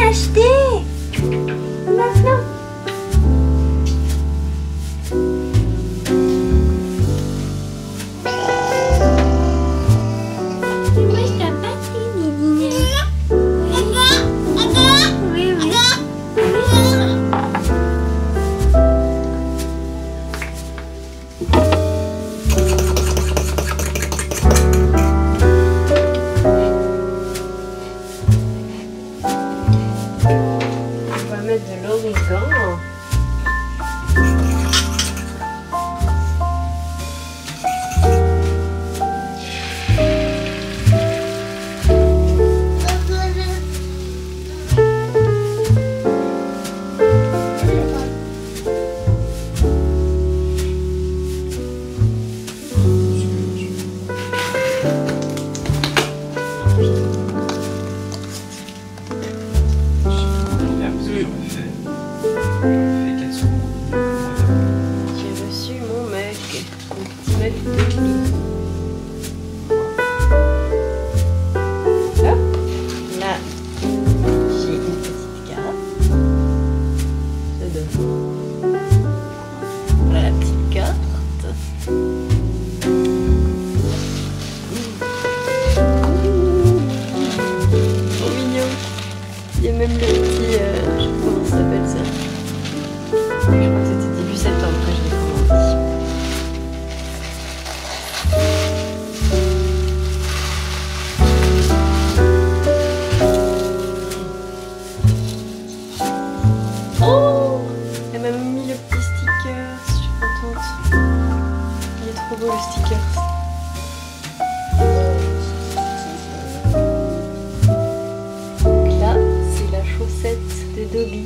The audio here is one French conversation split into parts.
acheter. Maintenant. Mais moi, je t'ai pas pris, Nidine. Oui, oui. On va mettre de l'origan. J'ai reçu mon mug, mon petit mug de lit. Hop, là, j'ai une petite carte. Dedans. Voilà la petite carte. Trop mignon. Il y a même le petit, je sais pas comment ça s'appelle ça. Je crois que c'était début septembre que je l'ai commandé. Oh! Elle m'a même mis le petit sticker, je suis contente. Il est trop beau le sticker. Donc là, c'est la chaussette de Dobby.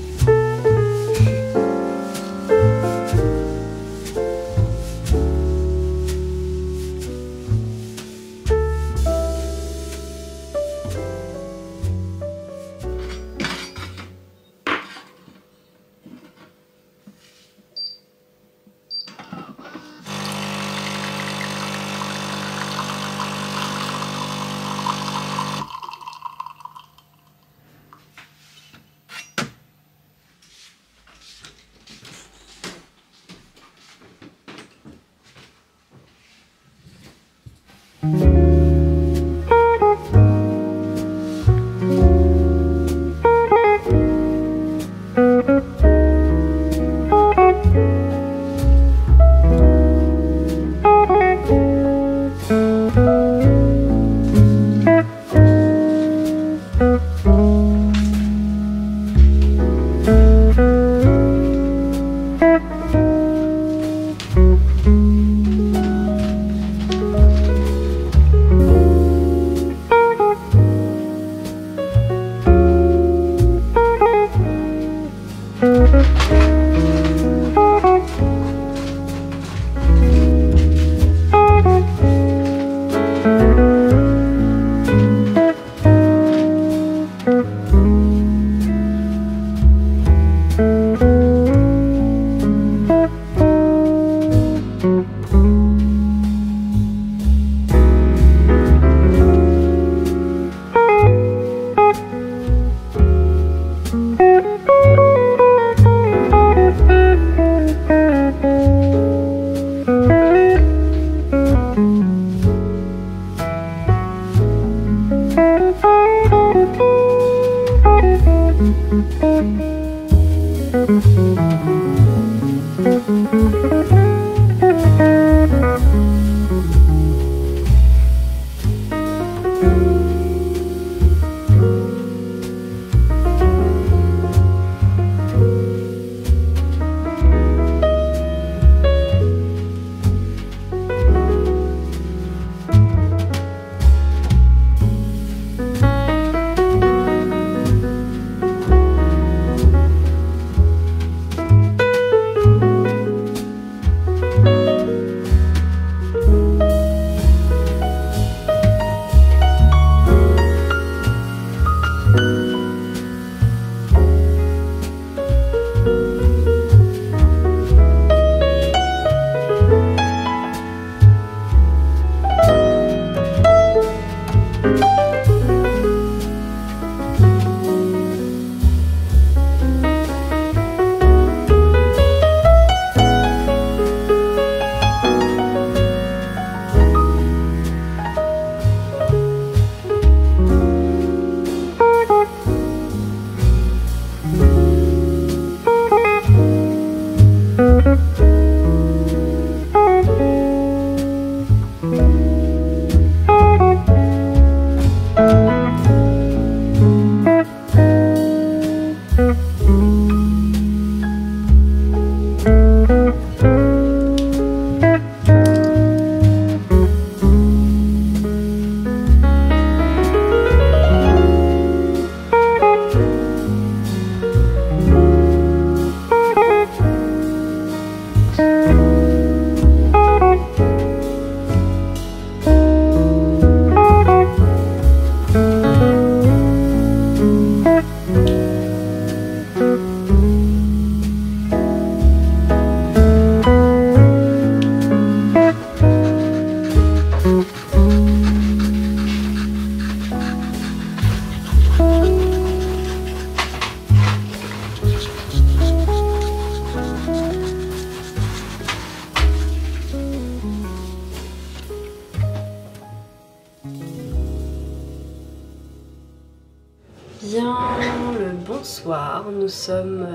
bonsoir, nous sommes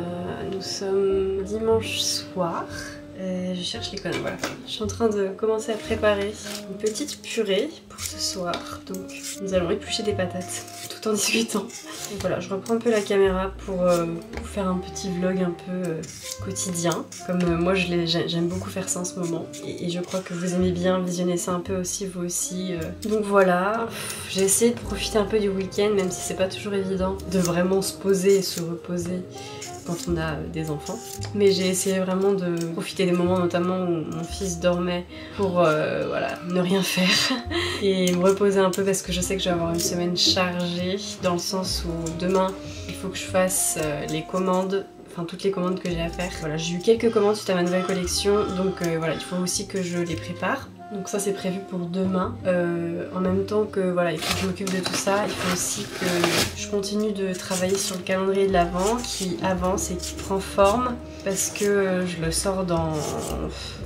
dimanche soir. Je cherche les connes, voilà. Je suis en train de commencer à préparer une petite purée pour ce soir. Donc nous allons éplucher des patates tout en discutant. Donc voilà, je reprends un peu la caméra pour vous faire un petit vlog un peu quotidien. Comme moi j'aime beaucoup faire ça en ce moment. Et je crois que vous aimez bien visionner ça un peu aussi, vous aussi. Donc voilà, j'ai essayé de profiter un peu du week-end, même si c'est pas toujours évident de vraiment se poser et se reposer quand on a des enfants. Mais j'ai essayé vraiment de profiter des moments notamment où mon fils dormait pour voilà, ne rien faire et me reposer un peu parce que je sais que je vais avoir une semaine chargée dans le sens où demain il faut que je fasse les commandes, enfin toutes les commandes que j'ai à faire. Voilà, j'ai eu quelques commandes suite à ma nouvelle collection, donc voilà, il faut aussi que je les prépare. Donc ça c'est prévu pour demain. En même temps que voilà, il faut que je m'occupe de tout ça, il faut aussi que je continue de travailler sur le calendrier de l'Avent qui avance et qui prend forme parce que je le sors dans...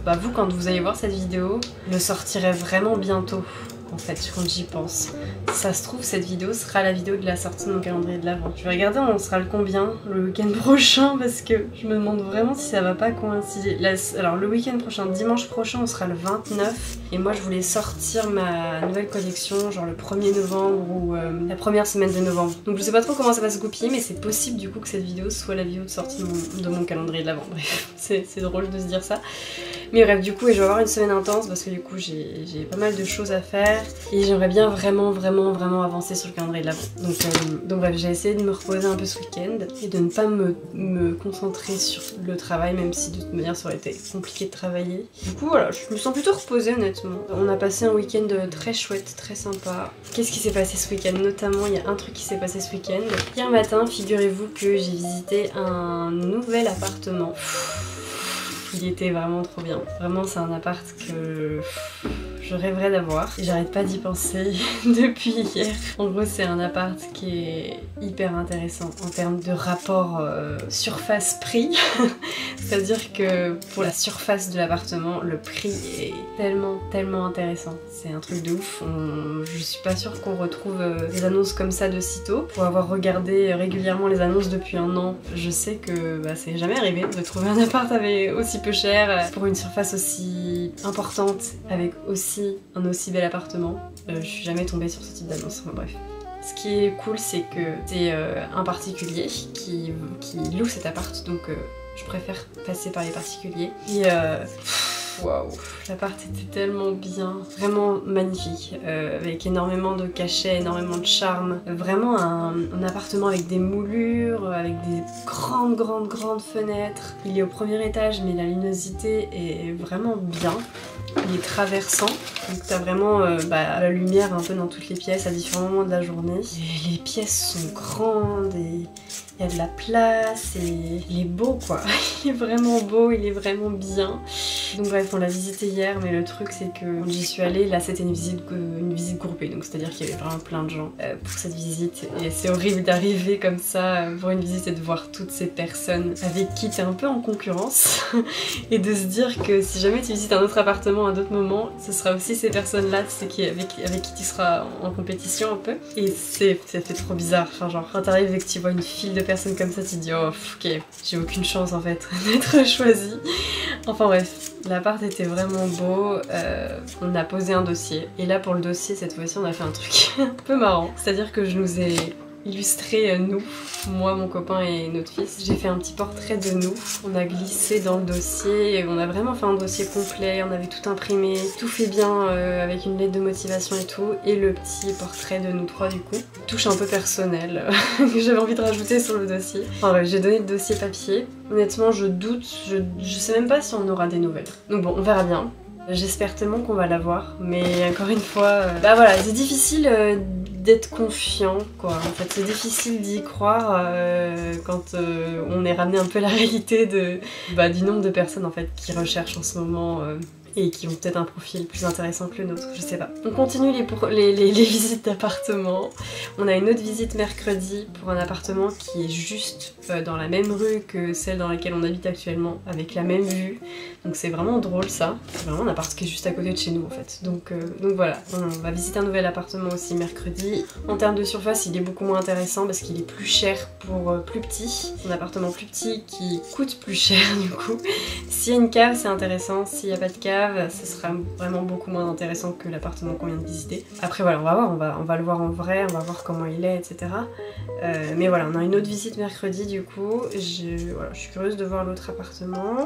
Bah vous, quand vous allez voir cette vidéo, je le sortirai vraiment bientôt. En fait, quand j'y pense. Si ça se trouve, cette vidéo sera la vidéo de la sortie de mon calendrier de l'Avent. Je vais regarder on sera le combien le week-end prochain parce que je me demande vraiment si ça va pas coïncider. Alors le week-end prochain, dimanche prochain, on sera le 29 et moi je voulais sortir ma nouvelle collection genre le 1er novembre ou la première semaine de novembre. Donc je sais pas trop comment ça va se goupiller mais c'est possible du coup que cette vidéo soit la vidéo de sortie de mon calendrier de l'Avent. Bref, c'est drôle de se dire ça. Mais bref, du coup, je vais avoir une semaine intense parce que du coup, j'ai pas mal de choses à faire et j'aimerais bien vraiment avancer sur le calendrier de l'Avent. Donc bref, j'ai essayé de me reposer un peu ce week-end et de ne pas me concentrer sur le travail, même si de toute manière ça aurait été compliqué de travailler. Du coup, voilà, je me sens plutôt reposée honnêtement. On a passé un week-end très chouette, très sympa. Qu'est-ce qui s'est passé ce week-end? Notamment, il y a un truc qui s'est passé ce week-end. Hier matin, figurez-vous que j'ai visité un nouvel appartement. Il était vraiment trop bien. Vraiment, c'est un appart que je rêverais d'avoir. Et j'arrête pas d'y penser depuis hier. En gros, c'est un appart qui est hyper intéressant en termes de rapport surface-prix. C'est-à-dire que pour la surface de l'appartement, le prix est tellement intéressant. C'est un truc de ouf. Je suis pas sûre qu'on retrouve des annonces comme ça de sitôt. Pour avoir regardé régulièrement les annonces depuis un an, je sais que bah, c'est jamais arrivé de trouver un appart avec aussi peu cher pour une surface aussi importante avec un aussi bel appartement. Je suis jamais tombée sur ce type d'annonce, enfin bref. Ce qui est cool, c'est que c'est un particulier qui loue cet appart, donc je préfère passer par les particuliers. Et waouh, l'appart était tellement bien, vraiment magnifique, avec énormément de cachets, énormément de charme. Vraiment un appartement avec des moulures, avec des grandes fenêtres. Il est au premier étage, mais la luminosité est vraiment bien. Il est traversant, donc t'as vraiment la lumière un peu dans toutes les pièces à différents moments de la journée. Et les pièces sont grandes et il y a de la place et il est beau quoi. Il est vraiment beau, il est vraiment bien. Donc bref, on l'a visité hier, mais le truc c'est que quand j'y suis allée, là c'était une visite groupée, donc c'est-à-dire qu'il y avait vraiment plein de gens pour cette visite. Et c'est horrible d'arriver comme ça pour une visite et de voir toutes ces personnes avec qui t'es un peu en concurrence et de se dire que si jamais tu visites un autre appartement à d'autres moments, ce sera aussi ces personnes-là avec qui tu seras en compétition un peu. Et ça fait trop bizarre, enfin genre quand t'arrives et que tu vois une file de personnes comme ça, tu te dis oh ok, j'ai aucune chance en fait d'être choisie. Enfin bref, l'appart était vraiment beau, on a posé un dossier. Et là pour le dossier, cette fois-ci on a fait un truc un peu marrant. C'est-à-dire que je nous ai illustré nous, moi, mon copain et notre fils. J'ai fait un petit portrait de nous, on a glissé dans le dossier, et on a vraiment fait un dossier complet, on avait tout imprimé, tout fait bien avec une lettre de motivation et tout, et le petit portrait de nous trois du coup. Touche un peu personnelle que j'avais envie de rajouter sur le dossier. Enfin bref, j'ai donné le dossier papier. Honnêtement, je doute, je sais même pas si on aura des nouvelles. Donc bon, on verra bien. J'espère tellement qu'on va l'avoir, mais encore une fois, bah voilà, c'est difficile d'être confiant quoi. En fait, c'est difficile d'y croire quand on est ramené un peu à la réalité du nombre de personnes en fait qui recherchent en ce moment et qui ont peut-être un profil plus intéressant que le nôtre, je sais pas. On continue les visites d'appartements. On a une autre visite mercredi pour un appartement qui est juste dans la même rue que celle dans laquelle on habite actuellement, avec la même vue. Donc c'est vraiment drôle ça. C'est vraiment un appart qui est juste à côté de chez nous en fait. Donc voilà, on va visiter un nouvel appartement aussi mercredi. En termes de surface, il est beaucoup moins intéressant parce qu'il est plus cher pour plus petit. C'est un appartement plus petit qui coûte plus cher du coup. S'il y a une cave, c'est intéressant. S'il n'y a pas de cave, ce sera vraiment beaucoup moins intéressant que l'appartement qu'on vient de visiter. Après voilà, on va voir, on va le voir en vrai, on va voir comment il est, etc. Mais voilà, on a une autre visite mercredi du coup. Voilà, je suis curieuse de voir l'autre appartement.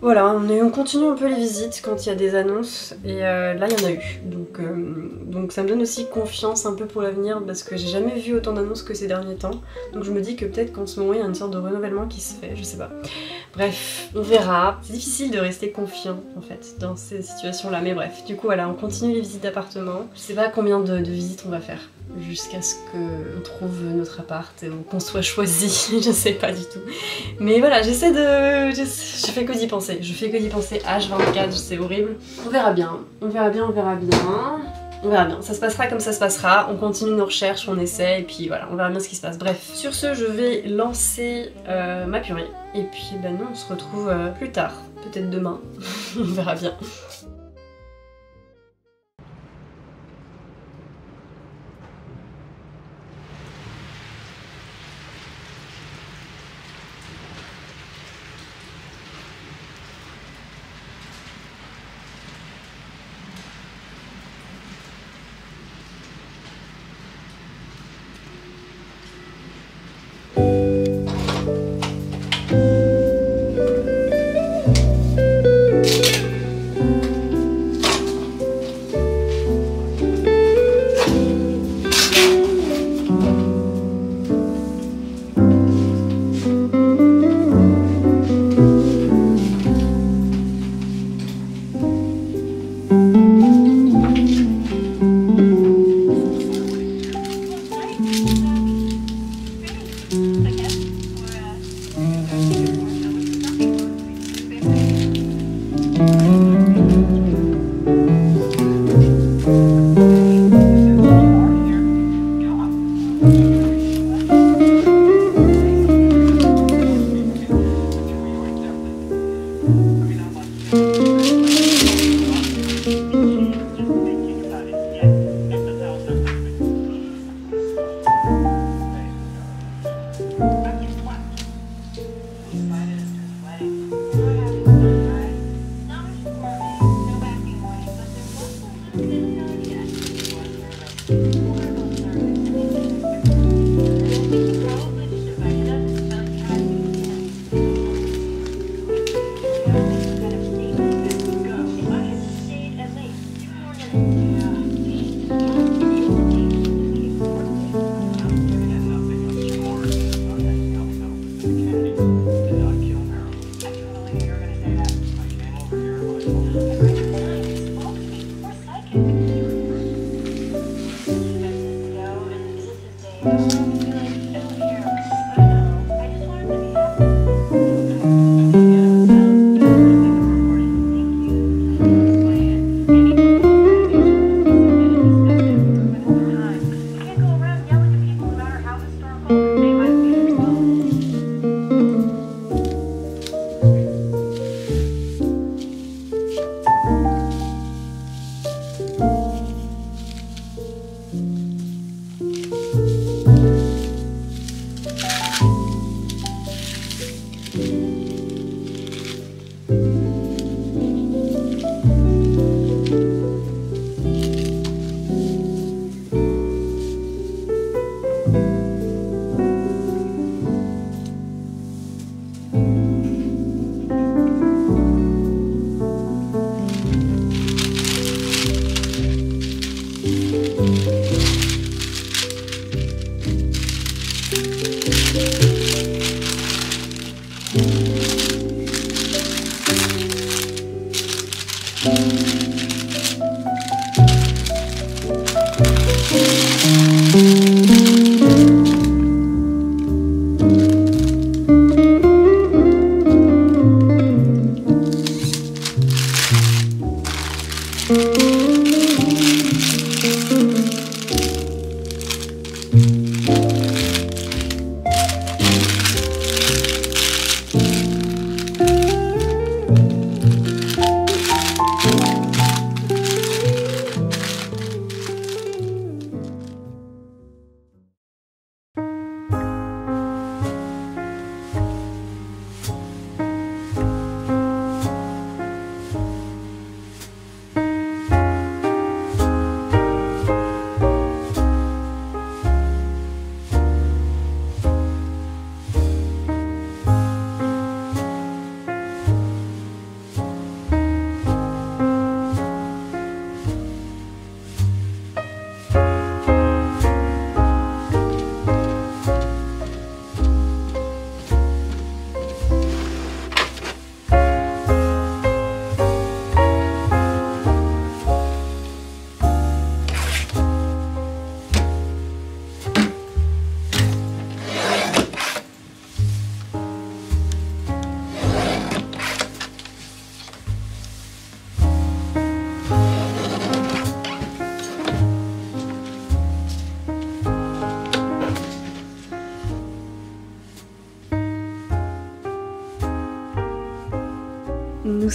Voilà, on continue un peu les visites quand il y a des annonces et là il y en a eu. Donc ça me donne aussi confiance un peu pour l'avenir parce que j'ai jamais vu autant d'annonces que ces derniers temps. Donc je me dis que peut-être qu'en ce moment il y a une sorte de renouvellement qui se fait, je sais pas. Bref, on verra. C'est difficile de rester confiant en fait dans ces situations-là, mais bref. Du coup voilà, on continue les visites d'appartements. Je sais pas combien de visites on va faire jusqu'à ce qu'on trouve notre appart ou qu'on soit choisi, je sais pas du tout. Mais voilà, je fais que d'y penser, H24, c'est horrible. On verra bien, on verra bien. On verra bien, ça se passera comme ça se passera, on continue nos recherches, on essaie, et puis voilà, on verra bien ce qui se passe. Bref, sur ce, je vais lancer ma purée, et puis nous on se retrouve plus tard, peut-être demain, on verra bien.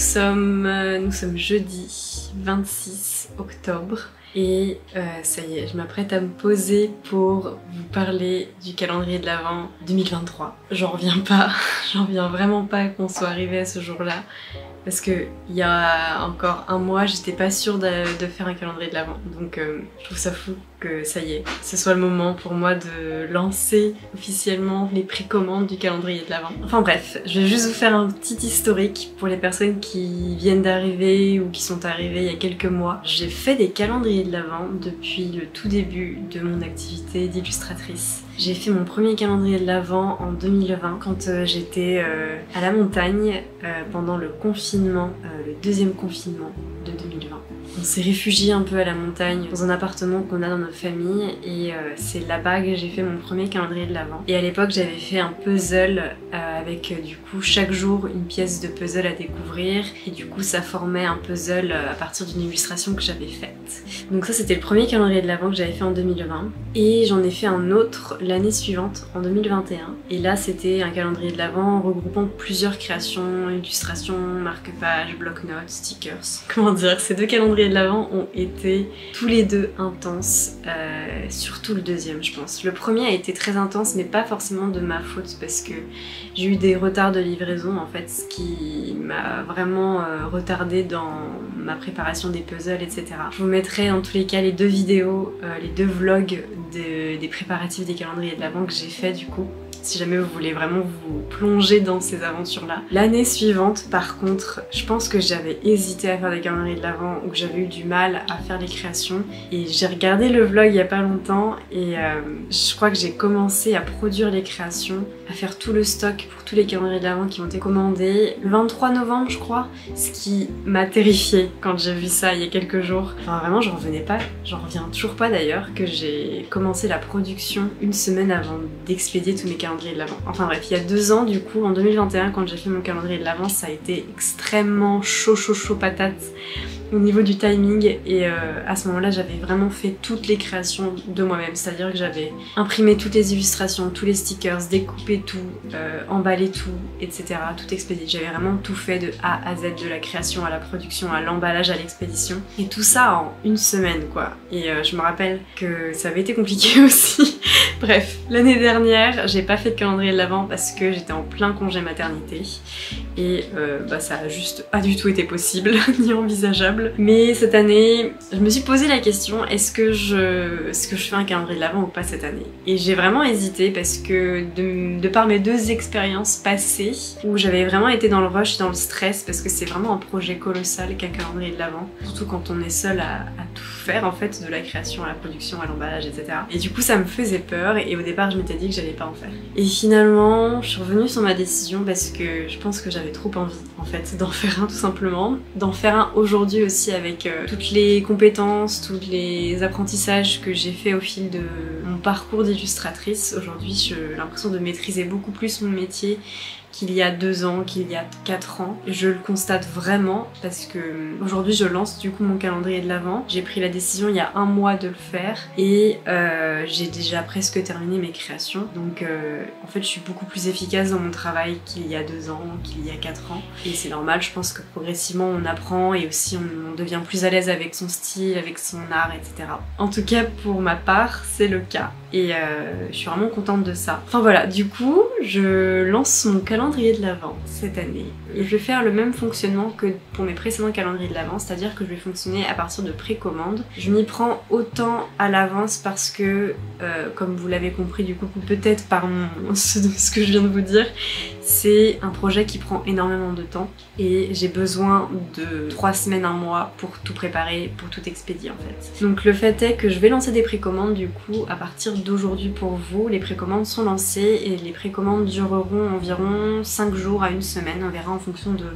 sommes jeudi 26 octobre. Et ça y est, je m'apprête à me poser pour vous parler du calendrier de l'Avent 2023. J'en reviens pas, j'en reviens vraiment pas qu'on soit arrivé à ce jour-là. Parce que il y a encore un mois, j'étais pas sûre de faire un calendrier de l'Avent. Donc je trouve ça fou que ça y est, ce soit le moment pour moi de lancer officiellement les précommandes du calendrier de l'Avent. Enfin bref, je vais juste vous faire un petit historique pour les personnes qui viennent d'arriver ou qui sont arrivées il y a quelques mois. J'ai fait des calendriers de l'Avent depuis le tout début de mon activité d'illustratrice. J'ai fait mon premier calendrier de l'Avent en 2020 quand j'étais à la montagne pendant le confinement, le deuxième confinement de 2020. On s'est réfugié un peu à la montagne dans un appartement qu'on a dans notre famille et c'est là-bas que j'ai fait mon premier calendrier de l'Avent. Et à l'époque j'avais fait un puzzle avec du coup chaque jour une pièce de puzzle à découvrir et du coup ça formait un puzzle à partir d'une illustration que j'avais faite. Donc ça c'était le premier calendrier de l'Avent que j'avais fait en 2020 et j'en ai fait un autre l'année suivante en 2021 et là c'était un calendrier de l'Avent regroupant plusieurs créations, illustrations, marque-pages, bloc-notes, stickers. Comment dire, ces deux calendriers de l'Avent ont été tous les deux intenses, surtout le deuxième je pense. Le premier a été très intense mais pas forcément de ma faute parce que j'ai eu des retards de livraison en fait, ce qui m'a vraiment retardé dans ma préparation des puzzles etc. Je vous mettrai dans tous les cas les deux vidéos, les deux vlogs des préparatifs des calendriers de l'Avent que j'ai fait du coup. Si jamais vous voulez vraiment vous plonger dans ces aventures-là. L'année suivante, par contre, je pense que j'avais hésité à faire des calendriers de l'Avent ou que j'avais eu du mal à faire les créations. Et j'ai regardé le vlog il y a pas longtemps et je crois que j'ai commencé à produire les créations, à faire tout le stock pour tous les calendriers de l'Avent qui ont été commandés le 23 novembre, je crois. Ce qui m'a terrifiée quand j'ai vu ça il y a quelques jours. Enfin vraiment, j'en revenais pas, j'en reviens toujours pas d'ailleurs, que j'ai commencé la production une semaine avant d'expédier tous mes calendriers de l'Avent. Enfin bref, il y a 2 ans du coup, en 2021 quand j'ai fait mon calendrier de l'Avent, ça a été extrêmement chaud patate au niveau du timing et à ce moment-là j'avais vraiment fait toutes les créations de moi-même, c'est-à-dire que j'avais imprimé toutes les illustrations, tous les stickers, découpé tout, emballé tout, etc. tout expédié. J'avais vraiment tout fait de A à Z, de la création à la production, à l'emballage, à l'expédition et tout ça en une semaine quoi. Et je me rappelle que ça avait été compliqué aussi. Bref, l'année dernière j'ai pas fait de calendrier de l'Avent parce que j'étais en plein congé maternité et ça a juste pas du tout été possible ni envisageable. Mais cette année, je me suis posé la question, est-ce que je fais un calendrier de l'Avent ou pas cette année? Et j'ai vraiment hésité parce que de par mes 2 expériences passées, où j'avais vraiment été dans le rush, dans le stress, parce que c'est vraiment un projet colossal qu'un calendrier de l'Avent, surtout quand on est seul à tout faire en fait, de la création à la production, à l'emballage, etc. Et du coup ça me faisait peur et au départ je m'étais dit que j'allais pas en faire. Et finalement, je suis revenue sur ma décision parce que je pense que j'avais trop envie en fait d'en faire un tout simplement, d'en faire un aujourd'hui aussi avec toutes les compétences, tous les apprentissages que j'ai fait au fil de mon parcours d'illustratrice. Aujourd'hui j'ai l'impression de maîtriser beaucoup plus mon métier qu'il y a 2 ans, qu'il y a 4 ans. Je le constate vraiment parce que aujourd'hui je lance du coup mon calendrier de l'Avent. J'ai pris la décision il y a 1 mois de le faire et j'ai déjà presque terminé mes créations. Donc en fait je suis beaucoup plus efficace dans mon travail qu'il y a 2 ans, qu'il y a 4 ans. Et c'est normal, je pense que progressivement on apprend et aussi on devient plus à l'aise avec son style, avec son art, etc. En tout cas pour ma part c'est le cas. Et je suis vraiment contente de ça. Enfin voilà, du coup je lance mon calendrier de l'Avent cette année. Et je vais faire le même fonctionnement que pour mes précédents calendriers de l'Avent, c'est-à-dire que je vais fonctionner à partir de précommandes. Je m'y prends autant à l'avance parce que, comme vous l'avez compris du coup, peut-être par ce que je viens de vous dire, c'est un projet qui prend énormément de temps et j'ai besoin de 3 semaines, 1 mois pour tout préparer, pour tout expédier en fait. Donc le fait est que je vais lancer des précommandes du coup à partir d'aujourd'hui pour vous. Les précommandes sont lancées et les précommandes dureront environ 5 jours à 1 semaine, on verra en fonction de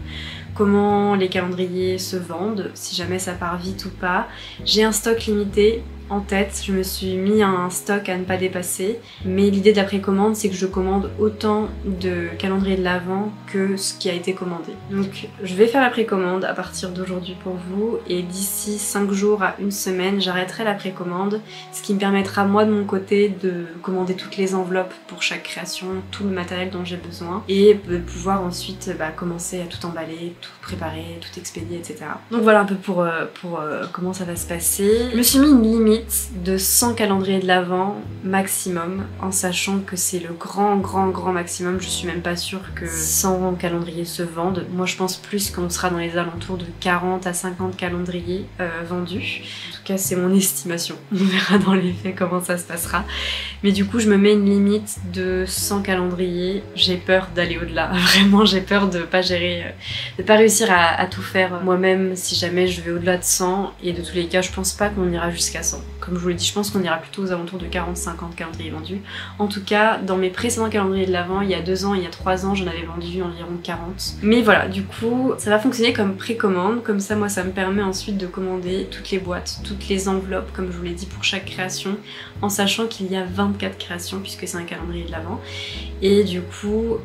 comment les calendriers se vendent, si jamais ça part vite ou pas. J'ai un stock limité, en tête, je me suis mis un stock à ne pas dépasser, mais l'idée de la précommande c'est que je commande autant de calendrier de l'Avent que ce qui a été commandé. Donc je vais faire la précommande à partir d'aujourd'hui pour vous et d'ici 5 jours à une semaine j'arrêterai la précommande, ce qui me permettra moi de mon côté de commander toutes les enveloppes pour chaque création, tout le matériel dont j'ai besoin et de pouvoir ensuite commencer à tout emballer, tout préparer, tout expédier, etc. Donc voilà un peu pour comment ça va se passer. Je me suis mis une limite de 100 calendriers de l'Avent maximum, en sachant que c'est le grand maximum. Je suis même pas sûre que 100 calendriers se vendent. Moi je pense plus qu'on sera dans les alentours de 40 à 50 calendriers vendus. En tout cas c'est mon estimation. On verra dans les faits comment ça se passera. Mais du coup je me mets une limite de 100 calendriers. J'ai peur d'aller au-delà. Vraiment j'ai peur de pas gérer, de pas réussir à tout faire moi-même si jamais je vais au-delà de 100. Et de tous les cas je pense pas qu'on ira jusqu'à 100. Comme je vous l'ai dit, je pense qu'on ira plutôt aux alentours de 40-50 calendriers vendus. En tout cas, dans mes précédents calendriers de l'Avent, il y a 2 ans, il y a 3 ans, j'en avais vendu environ 40. Mais voilà, du coup, ça va fonctionner comme précommande. Comme ça, moi, ça me permet ensuite de commander toutes les boîtes, toutes les enveloppes, comme je vous l'ai dit, pour chaque création, en sachant qu'il y a 24 créations, puisque c'est un calendrier de l'Avent. Et du coup,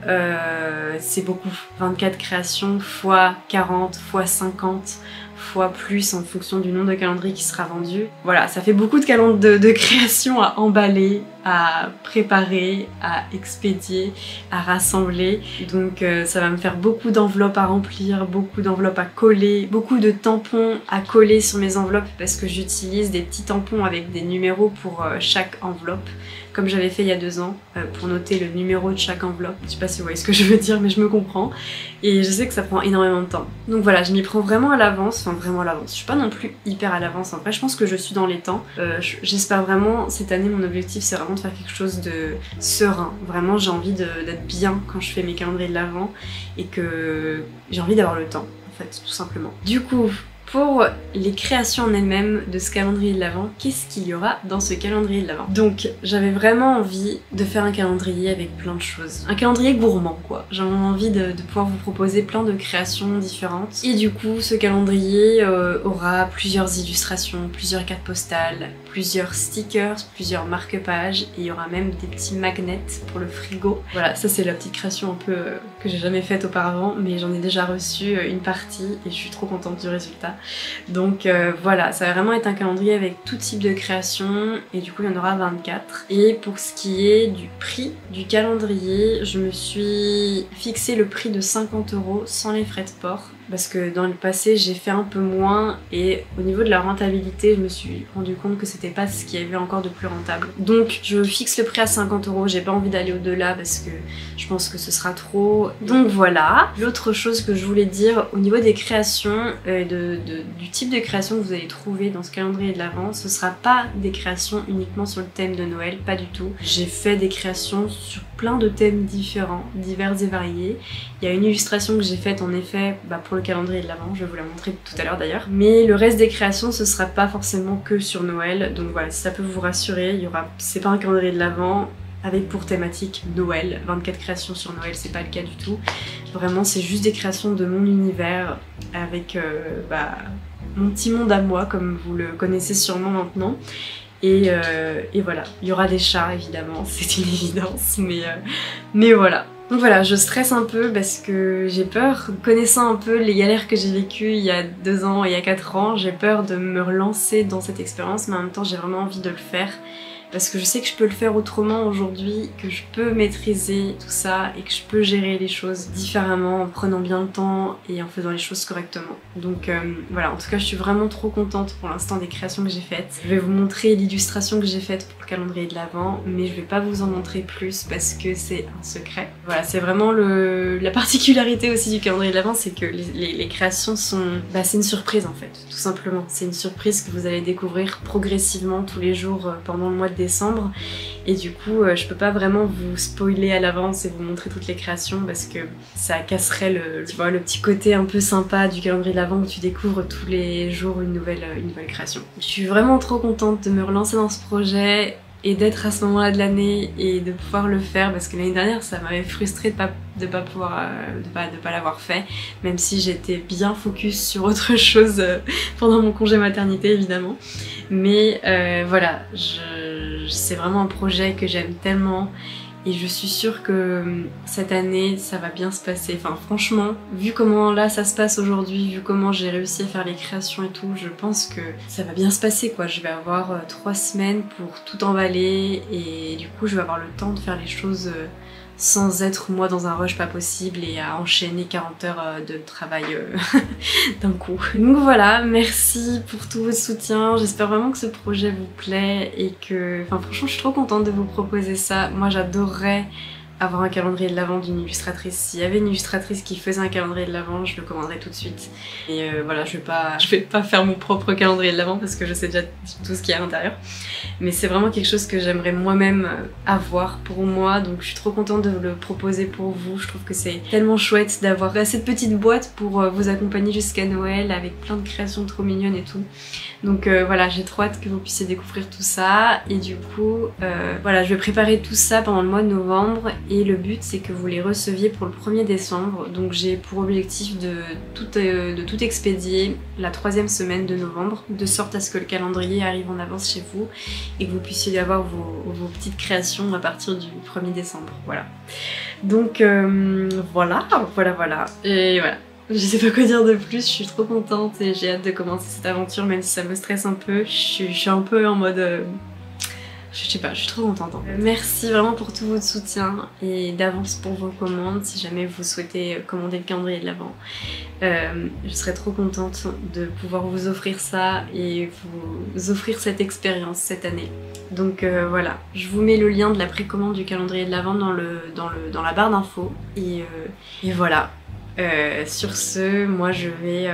c'est beaucoup. 24 créations fois 40 fois 50 fois plus en fonction du nombre de calendriers qui sera vendu. Voilà, ça fait beaucoup de création à emballer, à préparer, à expédier, à rassembler. Donc ça va me faire beaucoup d'enveloppes à remplir, beaucoup d'enveloppes à coller, beaucoup de tampons à coller sur mes enveloppes parce que j'utilise des petits tampons avec des numéros pour chaque enveloppe, comme j'avais fait il y a 2 ans, pour noter le numéro de chaque enveloppe. Je sais pas si vous voyez ce que je veux dire, mais je me comprends. Et je sais que ça prend énormément de temps. Donc voilà, je m'y prends vraiment à l'avance, enfin vraiment à l'avance. Je suis pas non plus hyper à l'avance en vrai, je pense que je suis dans les temps. J'espère vraiment, cette année mon objectif c'est vraiment de faire quelque chose de serein. Vraiment j'ai envie d'être bien quand je fais mes calendriers de l'Avent et que j'ai envie d'avoir le temps en fait, tout simplement. Du coup, pour les créations en elles-mêmes de ce calendrier de l'Avent, qu'est-ce qu'il y aura dans ce calendrier de l'Avent? Donc j'avais vraiment envie de faire un calendrier avec plein de choses. Un calendrier gourmand quoi. J'avais envie de pouvoir vous proposer plein de créations différentes. Et du coup ce calendrier aura plusieurs illustrations, plusieurs cartes postales, plusieurs stickers, plusieurs marque-pages et il y aura même des petits magnets pour le frigo. Voilà, ça c'est la petite création un peu que j'ai jamais faite auparavant, mais j'en ai déjà reçu une partie et je suis trop contente du résultat. Donc voilà, ça va vraiment être un calendrier avec tout type de création et du coup il y en aura 24. Et pour ce qui est du prix du calendrier, je me suis fixé le prix de 50 € sans les frais de port. Parce que dans le passé j'ai fait un peu moins et au niveau de la rentabilité je me suis rendu compte que c'était pas ce qu'il y avait encore de plus rentable. Donc je fixe le prix à 50 €, j'ai pas envie d'aller au-delà parce que je pense que ce sera trop. Donc voilà. L'autre chose que je voulais dire au niveau des créations, du type de création que vous allez trouver dans ce calendrier de l'Avent, ce sera pas des créations uniquement sur le thème de Noël, pas du tout. J'ai fait des créations sur plein de thèmes différents, divers et variés. Il y a une illustration que j'ai faite en effet pour le calendrier de l'Avent, je vais vous la montrer tout à l'heure d'ailleurs. Mais le reste des créations ce sera pas forcément que sur Noël, donc voilà, si ça peut vous rassurer, il y aura, c'est pas un calendrier de l'Avent avec pour thématique Noël, 24 créations sur Noël, c'est pas le cas du tout. Vraiment c'est juste des créations de mon univers avec mon petit monde à moi comme vous le connaissez sûrement maintenant. Et voilà, il y aura des chats évidemment, c'est une évidence, mais voilà. Donc voilà, je stresse un peu parce que j'ai peur, connaissant un peu les galères que j'ai vécues il y a 2 ans et il y a 4 ans, j'ai peur de me relancer dans cette expérience, mais en même temps j'ai vraiment envie de le faire. Parce que je sais que je peux le faire autrement aujourd'hui, que je peux maîtriser tout ça et que je peux gérer les choses différemment en prenant bien le temps et en faisant les choses correctement. Donc voilà, en tout cas je suis vraiment trop contente pour l'instant des créations que j'ai faites. Je vais vous montrer l'illustration que j'ai faite pour le calendrier de l'Avent, mais je vais pas vous en montrer plus parce que c'est un secret. Voilà, c'est vraiment la particularité aussi du calendrier de l'Avent, c'est que les créations sont... c'est une surprise en fait, tout simplement. C'est une surprise que vous allez découvrir progressivement tous les jours pendant le mois de décembre et du coup je peux pas vraiment vous spoiler à l'avance et vous montrer toutes les créations parce que ça casserait le petit côté un peu sympa du calendrier de l'Avent où tu découvres tous les jours une nouvelle création. Je suis vraiment trop contente de me relancer dans ce projet. et d'être à ce moment-là de l'année et de pouvoir le faire, parce que l'année dernière ça m'avait frustrée de pas l'avoir fait, même si j'étais bien focus sur autre chose pendant mon congé maternité évidemment. Mais voilà, c'est vraiment un projet que j'aime tellement. Et je suis sûre que cette année, ça va bien se passer. Enfin franchement, vu comment là ça se passe aujourd'hui, vu comment j'ai réussi à faire les créations et tout, je pense que ça va bien se passer quoi. Je vais avoir 3 semaines pour tout emballer et du coup je vais avoir le temps de faire les choses sans être moi dans un rush pas possible et à enchaîner 40 heures de travail d'un coup. Donc voilà, merci pour tout votre soutien, j'espère vraiment que ce projet vous plaît et que... Enfin franchement je suis trop contente de vous proposer ça, moi j'adorerais avoir un calendrier de l'Avent d'une illustratrice. S'il y avait une illustratrice qui faisait un calendrier de l'Avent, je le commanderais tout de suite. Et voilà, je vais pas faire mon propre calendrier de l'Avent parce que je sais déjà tout ce qu'il y a à l'intérieur. Mais c'est vraiment quelque chose que j'aimerais moi-même avoir pour moi, donc je suis trop contente de le proposer pour vous. Je trouve que c'est tellement chouette d'avoir cette petite boîte pour vous accompagner jusqu'à Noël avec plein de créations trop mignonnes et tout. Donc voilà, j'ai trop hâte que vous puissiez découvrir tout ça. Et du coup, voilà, je vais préparer tout ça pendant le mois de novembre. Et le but, c'est que vous les receviez pour le 1er décembre. Donc j'ai pour objectif de tout expédier la 3e semaine de novembre, de sorte à ce que le calendrier arrive en avance chez vous et que vous puissiez avoir vos petites créations à partir du 1er décembre. Voilà. Donc voilà. Et voilà. Je sais pas quoi dire de plus, je suis trop contente et j'ai hâte de commencer cette aventure même si ça me stresse un peu. Je suis un peu en mode... je sais pas, je suis trop contente en fait. Merci vraiment pour tout votre soutien et d'avance pour vos commandes si jamais vous souhaitez commander le calendrier de l'Avent. Je serais trop contente de pouvoir vous offrir ça et vous offrir cette expérience cette année. Donc voilà, je vous mets le lien de la précommande du calendrier de l'Avent dans la barre d'infos et voilà. Sur ce, moi je vais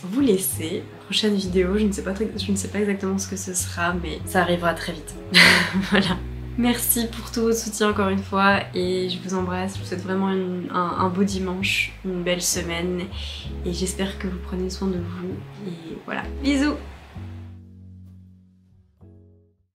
vous laisser. Prochaine vidéo, je ne sais pas exactement ce que ce sera, mais ça arrivera très vite. Voilà. Merci pour tout votre soutien encore une fois et je vous embrasse. Je vous souhaite vraiment un beau dimanche, une belle semaine et j'espère que vous prenez soin de vous. Et voilà, bisous!